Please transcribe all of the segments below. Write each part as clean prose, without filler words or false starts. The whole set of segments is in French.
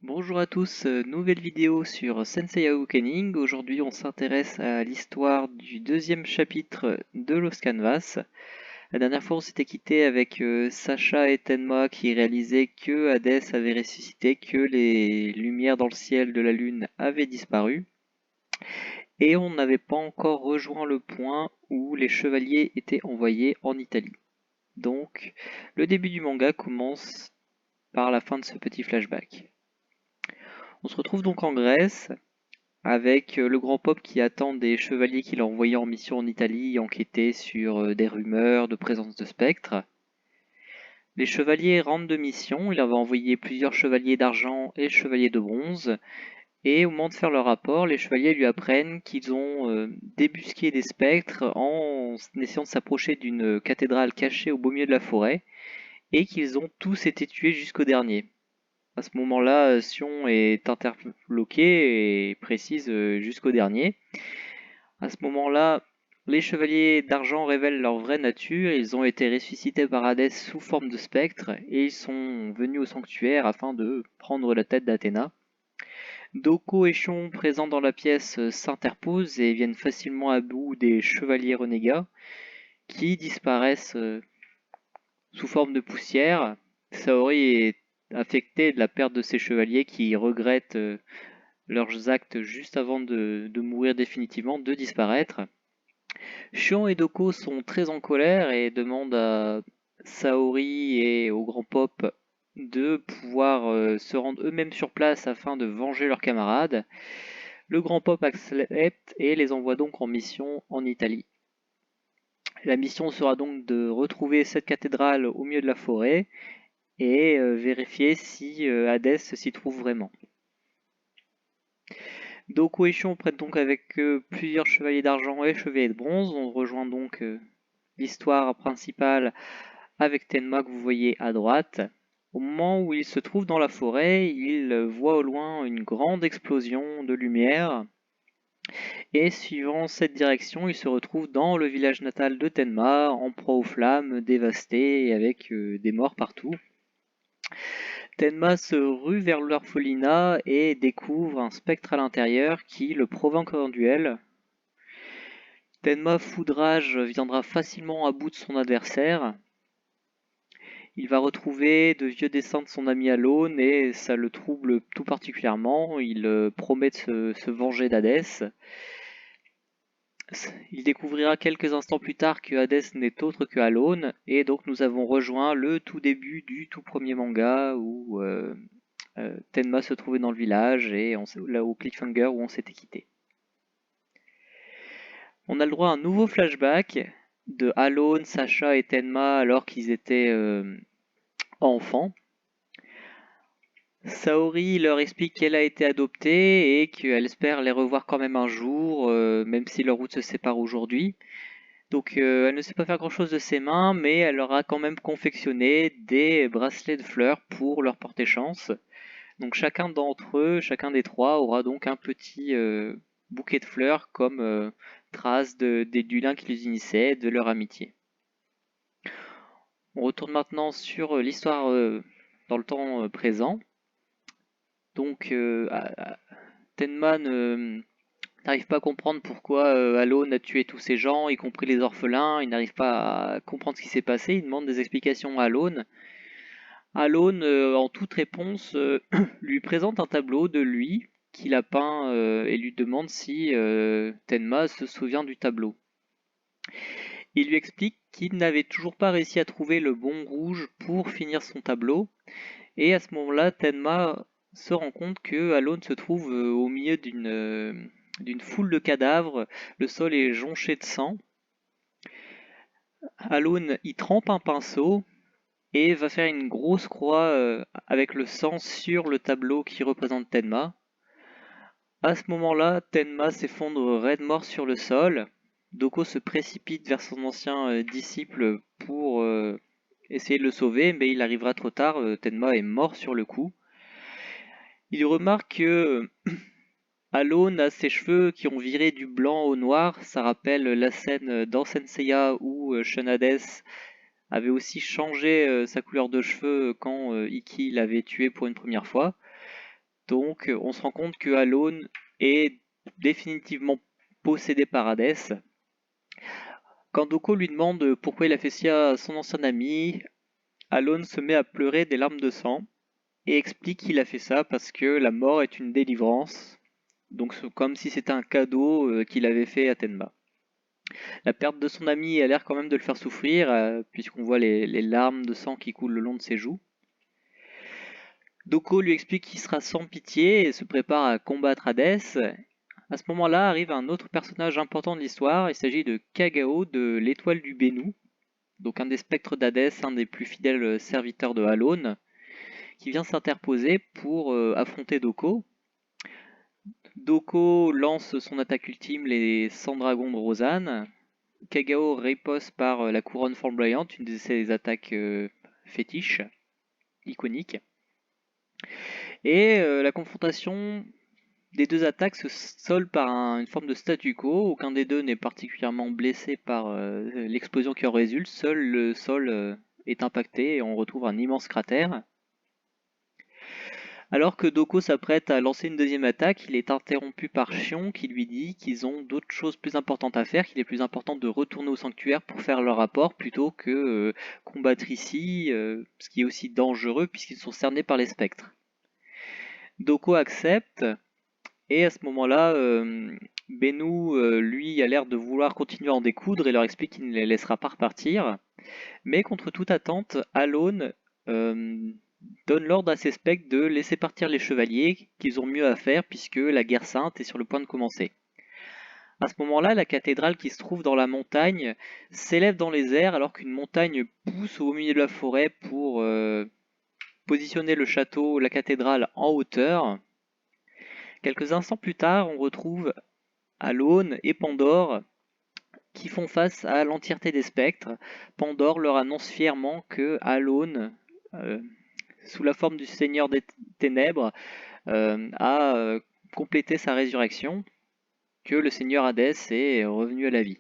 Bonjour à tous, nouvelle vidéo sur Sensei Awakening. Aujourd'hui on s'intéresse à l'histoire du deuxième chapitre de Lost Canvas. La dernière fois on s'était quitté avec Sacha et Tenma qui réalisaient que Hades avait ressuscité, que les lumières dans le ciel de la lune avaient disparu. Et on n'avait pas encore rejoint le point où les chevaliers étaient envoyés en Italie. Donc le début du manga commence par la fin de ce petit flashback. On se retrouve donc en Grèce, avec le grand Pop qui attend des chevaliers qu'il a envoyés en mission en Italie enquêter sur des rumeurs de présence de spectres. Les chevaliers rentrent de mission, il avait envoyé plusieurs chevaliers d'argent et chevaliers de bronze, et au moment de faire leur rapport, les chevaliers lui apprennent qu'ils ont débusqué des spectres en essayant de s'approcher d'une cathédrale cachée au beau milieu de la forêt, et qu'ils ont tous été tués jusqu'au dernier. À ce moment-là, Sion est interloqué et précise jusqu'au dernier. À ce moment-là, les chevaliers d'argent révèlent leur vraie nature, ils ont été ressuscités par Hadès sous forme de spectres et ils sont venus au sanctuaire afin de prendre la tête d'Athéna. Doko et Chion, présents dans la pièce, s'interposent et viennent facilement à bout des chevaliers renégats qui disparaissent sous forme de poussière. Saori est affecté de la perte de ses chevaliers qui regrettent leurs actes juste avant de mourir définitivement, de disparaître. Shion et Doko sont très en colère et demandent à Saori et au Grand Pop de pouvoir se rendre eux-mêmes sur place afin de venger leurs camarades. Le Grand Pop accepte et les envoie donc en mission en Italie. La mission sera donc de retrouver cette cathédrale au milieu de la forêt et vérifier si Hadès s'y trouve vraiment. Doko et Shion prennent donc avec eux plusieurs chevaliers d'argent et chevaliers de bronze. On rejoint donc l'histoire principale avec Tenma que vous voyez à droite. Au moment où il se trouve dans la forêt, il voit au loin une grande explosion de lumière. Et suivant cette direction, il se retrouve dans le village natal de Tenma, en proie aux flammes, dévasté et avec des morts partout. Tenma se rue vers l'orphelinat et découvre un spectre à l'intérieur qui le provoque en duel. Tenma Foudrage viendra facilement à bout de son adversaire. Il va retrouver de vieux dessins de son ami Alone et ça le trouble tout particulièrement. Il promet de se venger d'Hadès. Il découvrira quelques instants plus tard que Hades n'est autre que Alone, et donc nous avons rejoint le tout début du tout premier manga où Tenma se trouvait dans le village et là au cliffhanger où on s'était quitté. On a le droit à un nouveau flashback de Alone, Sacha et Tenma alors qu'ils étaient enfants. Saori leur explique qu'elle a été adoptée et qu'elle espère les revoir quand même un jour, même si leurs routes se séparent aujourd'hui. Donc elle ne sait pas faire grand-chose de ses mains, mais elle leur a quand même confectionné des bracelets de fleurs pour leur porter chance. Donc chacun d'entre eux, chacun des trois, aura donc un petit bouquet de fleurs comme trace du lien qui les unissait, de leur amitié. On retourne maintenant sur l'histoire dans le temps présent. Donc Tenma n'arrive pas à comprendre pourquoi Alone a tué tous ces gens, y compris les orphelins. Il n'arrive pas à comprendre ce qui s'est passé. Il demande des explications à Alone. Alone, en toute réponse, lui présente un tableau de lui qu'il a peint et lui demande si Tenma se souvient du tableau. Il lui explique qu'il n'avait toujours pas réussi à trouver le bon rouge pour finir son tableau. Et à ce moment-là, Tenma se rend compte que Alone se trouve au milieu d'une foule de cadavres. Le sol est jonché de sang. Alone y trempe un pinceau et va faire une grosse croix avec le sang sur le tableau qui représente Tenma. À ce moment-là, Tenma s'effondre raide mort sur le sol. Doko se précipite vers son ancien disciple pour essayer de le sauver, mais il arrivera trop tard. Tenma est mort sur le coup. Il remarque que Alone a ses cheveux qui ont viré du blanc au noir. Ça rappelle la scène dans Senseiya où Sean Hades avait aussi changé sa couleur de cheveux quand Ikki l'avait tué pour une première fois. Donc on se rend compte que Alone est définitivement possédé par Hadès. Quand Doko lui demande pourquoi il a fait ci à son ancien ami, Alone se met à pleurer des larmes de sang et explique qu'il a fait ça parce que la mort est une délivrance, donc comme si c'était un cadeau qu'il avait fait à Tenma. La perte de son ami a l'air quand même de le faire souffrir, puisqu'on voit les larmes de sang qui coulent le long de ses joues. Doko lui explique qu'il sera sans pitié et se prépare à combattre Hadès. À ce moment-là arrive un autre personnage important de l'histoire, il s'agit de Kagao de l'étoile du Bennu, donc un des spectres d'Hadès, un des plus fidèles serviteurs de Alone, qui vient s'interposer pour affronter Doko. Doko lance son attaque ultime, les 100 dragons de Rosanne. Kagao riposte par la couronne flamboyante, une de ses attaques fétiches, iconiques. Et la confrontation des deux attaques se solde par une forme de statu quo. Aucun des deux n'est particulièrement blessé par l'explosion qui en résulte. Seul le sol est impacté et on retrouve un immense cratère. Alors que Doko s'apprête à lancer une deuxième attaque, il est interrompu par Xion qui lui dit qu'ils ont d'autres choses plus importantes à faire, qu'il est plus important de retourner au sanctuaire pour faire leur rapport plutôt que combattre ici, ce qui est aussi dangereux puisqu'ils sont cernés par les spectres. Doko accepte et à ce moment-là, Bennu, lui, a l'air de vouloir continuer à en découdre et leur explique qu'il ne les laissera pas repartir. Mais contre toute attente, Alone donne l'ordre à ses spectres de laisser partir les chevaliers, qu'ils ont mieux à faire puisque la guerre sainte est sur le point de commencer. À ce moment-là, la cathédrale qui se trouve dans la montagne s'élève dans les airs alors qu'une montagne pousse au milieu de la forêt pour positionner le château, la cathédrale en hauteur. Quelques instants plus tard, on retrouve Alone et Pandore qui font face à l'entièreté des spectres. Pandore leur annonce fièrement que Alone, sous la forme du Seigneur des Ténèbres, a complété sa résurrection, que le Seigneur Hadès est revenu à la vie.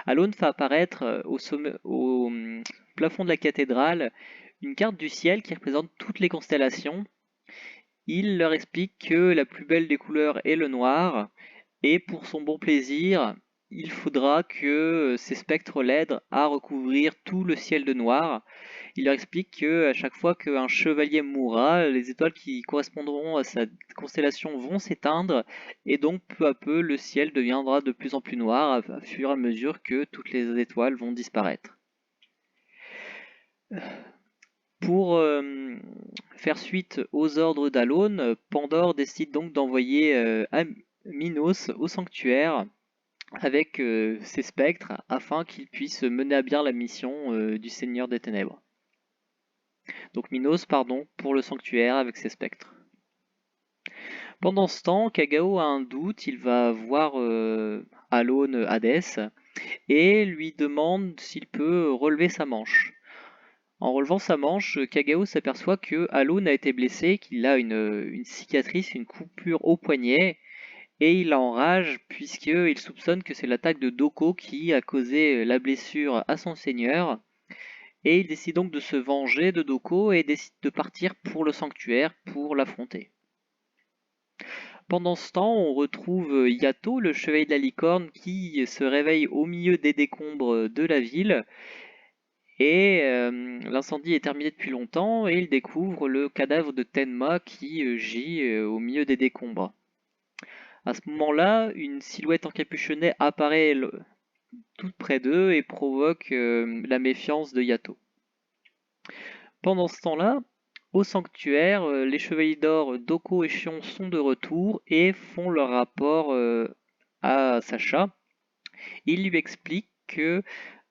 Alone fait apparaître au plafond de la cathédrale une carte du ciel qui représente toutes les constellations. Il leur explique que la plus belle des couleurs est le noir, et pour son bon plaisir, il faudra que ces spectres l'aident à recouvrir tout le ciel de noir. Il leur explique que à chaque fois qu'un chevalier mourra, les étoiles qui correspondront à sa constellation vont s'éteindre, et donc peu à peu le ciel deviendra de plus en plus noir à fur et à mesure que toutes les étoiles vont disparaître. Pour faire suite aux ordres d'Alone, Pandore décide donc d'envoyer Minos au sanctuaire avec ses spectres afin qu'ils puissent mener à bien la mission du Seigneur des Ténèbres. Donc Minos part donc pour le sanctuaire avec ses spectres. Pendant ce temps, Kagao a un doute, il va voir Alone Hadès et lui demande s'il peut relever sa manche. En relevant sa manche, Kagao s'aperçoit que Alone a été blessé, qu'il a une cicatrice, une coupure au poignet, et il enrage puisqu'il soupçonne que c'est l'attaque de Doko qui a causé la blessure à son seigneur. Et il décide donc de se venger de Doko et décide de partir pour le sanctuaire pour l'affronter. Pendant ce temps, on retrouve Yato, le chevalier de la licorne, qui se réveille au milieu des décombres de la ville. Et l'incendie est terminé depuis longtemps et il découvre le cadavre de Tenma qui gît au milieu des décombres. À ce moment-là, une silhouette encapuchonnée apparaît tout près d'eux et provoque la méfiance de Yato. Pendant ce temps-là, au sanctuaire, les chevaliers d'or Doko et Xion sont de retour et font leur rapport à Sacha. Ils lui expliquent que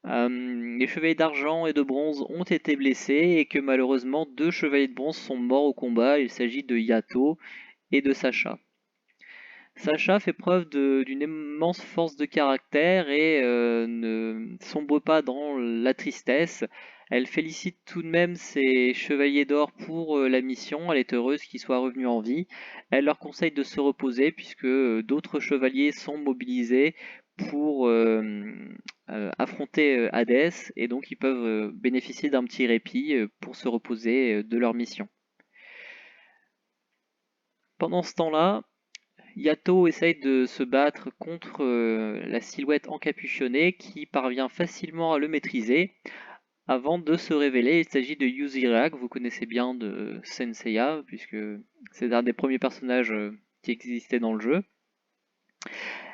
les chevaliers d'argent et de bronze ont été blessés et que malheureusement 2 chevaliers de bronze sont morts au combat. Il s'agit de Yato et de Sacha. Sacha fait preuve d'une immense force de caractère et ne sombre pas dans la tristesse. Elle félicite tout de même ses chevaliers d'or pour la mission, elle est heureuse qu'ils soient revenus en vie. Elle leur conseille de se reposer puisque d'autres chevaliers sont mobilisés pour affronter Hadès et donc ils peuvent bénéficier d'un petit répit pour se reposer de leur mission. Pendant ce temps-là, Yato essaye de se battre contre la silhouette encapuchonnée qui parvient facilement à le maîtriser avant de se révéler. Il s'agit de Yuzuriha, que vous connaissez bien de Senseiya, puisque c'est un des premiers personnages qui existait dans le jeu.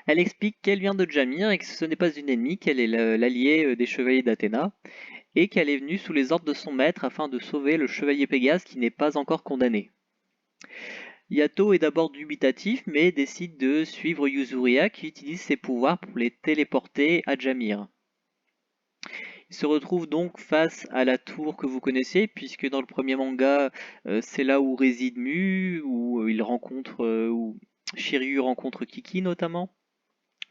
Elle explique qu'elle vient de Jamir et que ce n'est pas une ennemie, qu'elle est l'alliée des chevaliers d'Athéna, et qu'elle est venue sous les ordres de son maître afin de sauver le chevalier Pégase qui n'est pas encore condamné. Yato est d'abord dubitatif, mais décide de suivre Yuzuriha qui utilise ses pouvoirs pour les téléporter à Jamir. Il se retrouve donc face à la tour que vous connaissez, puisque dans le premier manga, c'est là où réside Mu, où il rencontre, où Shiryu rencontre Kiki notamment.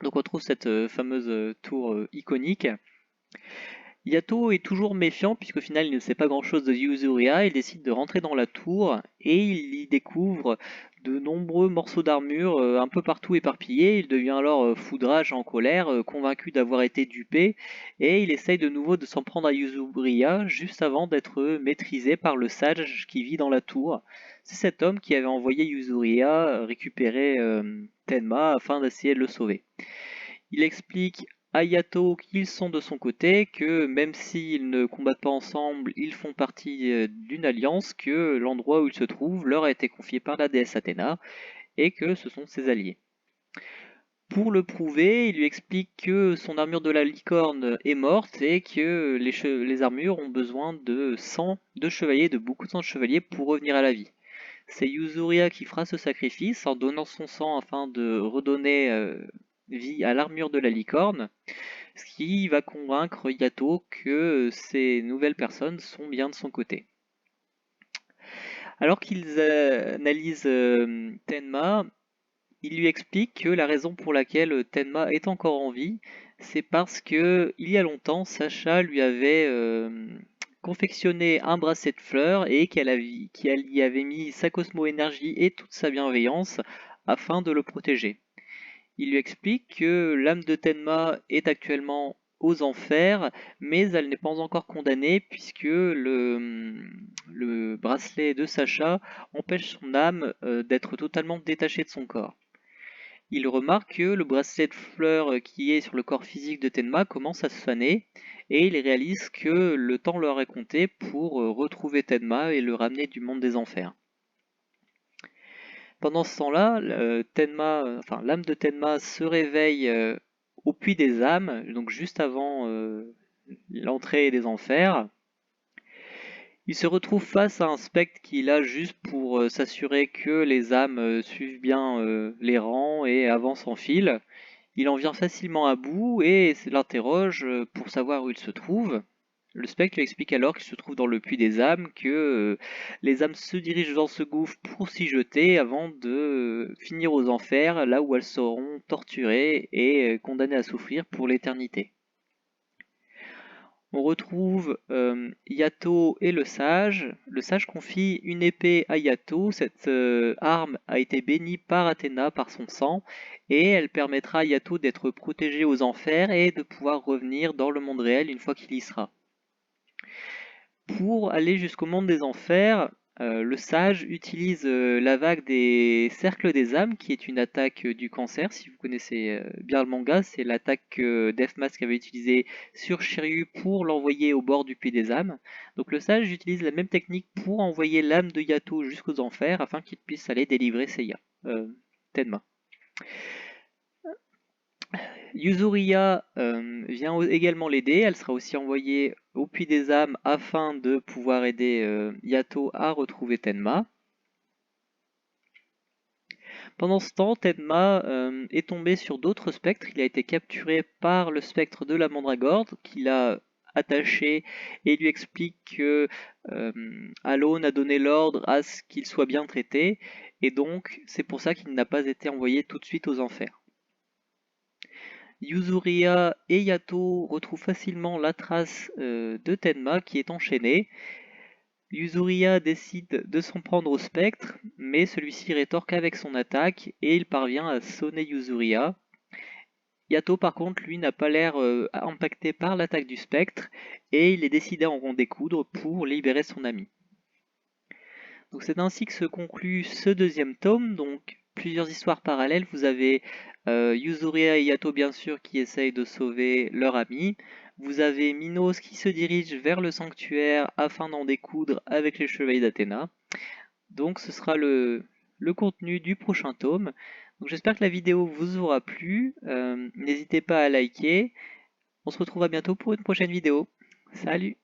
Donc on trouve cette fameuse tour iconique. Yato est toujours méfiant puisqu'au final il ne sait pas grand chose de Yuzuriha, il décide de rentrer dans la tour et il y découvre de nombreux morceaux d'armure un peu partout éparpillés. Il devient alors foudrage en colère, convaincu d'avoir été dupé et il essaye de nouveau de s'en prendre à Yuzuriha juste avant d'être maîtrisé par le sage qui vit dans la tour. C'est cet homme qui avait envoyé Yuzuriha récupérer Tenma afin d'essayer de le sauver. Il explique à Yato qu'ils sont de son côté, que même s'ils ne combattent pas ensemble, ils font partie d'une alliance, que l'endroit où ils se trouvent leur a été confié par la déesse Athéna, et que ce sont ses alliés. Pour le prouver, il lui explique que son armure de la licorne est morte et que les armures ont besoin de sang de chevaliers, de beaucoup de sang de chevaliers pour revenir à la vie. C'est Yuzuriha qui fera ce sacrifice en donnant son sang afin de redonner vie à l'armure de la licorne, ce qui va convaincre Yato que ces nouvelles personnes sont bien de son côté. Alors qu'ils analysent Tenma, il lui explique que la raison pour laquelle Tenma est encore en vie, c'est parce que il y a longtemps, Sacha lui avait confectionné un bracelet de fleurs et qu'elle y avait mis sa cosmo-énergie et toute sa bienveillance afin de le protéger. Il lui explique que l'âme de Tenma est actuellement aux enfers, mais elle n'est pas encore condamnée puisque le bracelet de Sacha empêche son âme d'être totalement détachée de son corps. Il remarque que le bracelet de fleurs qui est sur le corps physique de Tenma commence à se faner et il réalise que le temps leur est compté pour retrouver Tenma et le ramener du monde des enfers. Pendant ce temps-là, l'âme de Tenma se réveille au puits des âmes, donc juste avant l'entrée des enfers. Il se retrouve face à un spectre qui est là juste pour s'assurer que les âmes suivent bien les rangs et avancent en file. Il en vient facilement à bout et l'interroge pour savoir où il se trouve. Le spectre lui explique alors qu'il se trouve dans le puits des âmes, que les âmes se dirigent dans ce gouffre pour s'y jeter avant de finir aux enfers, là où elles seront torturées et condamnées à souffrir pour l'éternité. On retrouve Yato et le sage. Le sage confie une épée à Yato. Cette arme a été bénie par Athéna, par son sang, et elle permettra à Yato d'être protégé aux enfers et de pouvoir revenir dans le monde réel une fois qu'il y sera. Pour aller jusqu'au monde des enfers, le sage utilise la vague des cercles des âmes, qui est une attaque du cancer. Si vous connaissez bien le manga, c'est l'attaque que Deathmask avait utilisée sur Shiryu pour l'envoyer au bord du puits des âmes. Donc le sage utilise la même technique pour envoyer l'âme de Yato jusqu'aux enfers afin qu'il puisse aller délivrer Tenma. Yuzuriha vient également l'aider, elle sera aussi envoyée au puits des âmes afin de pouvoir aider Yato à retrouver Tenma. Pendant ce temps, Tenma est tombé sur d'autres spectres, il a été capturé par le spectre de la mandragore qui l'a attaché et lui explique que Alone a donné l'ordre à ce qu'il soit bien traité et donc c'est pour ça qu'il n'a pas été envoyé tout de suite aux enfers. Yuzuriha et Yato retrouvent facilement la trace de Tenma qui est enchaîné. Yuzuriha décide de s'en prendre au spectre, mais celui-ci rétorque avec son attaque et il parvient à sonner Yuzuriha. Yato par contre lui n'a pas l'air impacté par l'attaque du spectre et il est décidé à en découdre pour libérer son ami. Donc c'est ainsi que se conclut ce deuxième tome, donc plusieurs histoires parallèles. Vous avez Yuzuria et Yato bien sûr qui essayent de sauver leur ami. Vous avez Minos qui se dirige vers le sanctuaire afin d'en découdre avec les chevaliers d'Athéna. Donc ce sera le contenu du prochain tome. Donc j'espère que la vidéo vous aura plu. N'hésitez pas à liker. On se retrouve à bientôt pour une prochaine vidéo. Salut!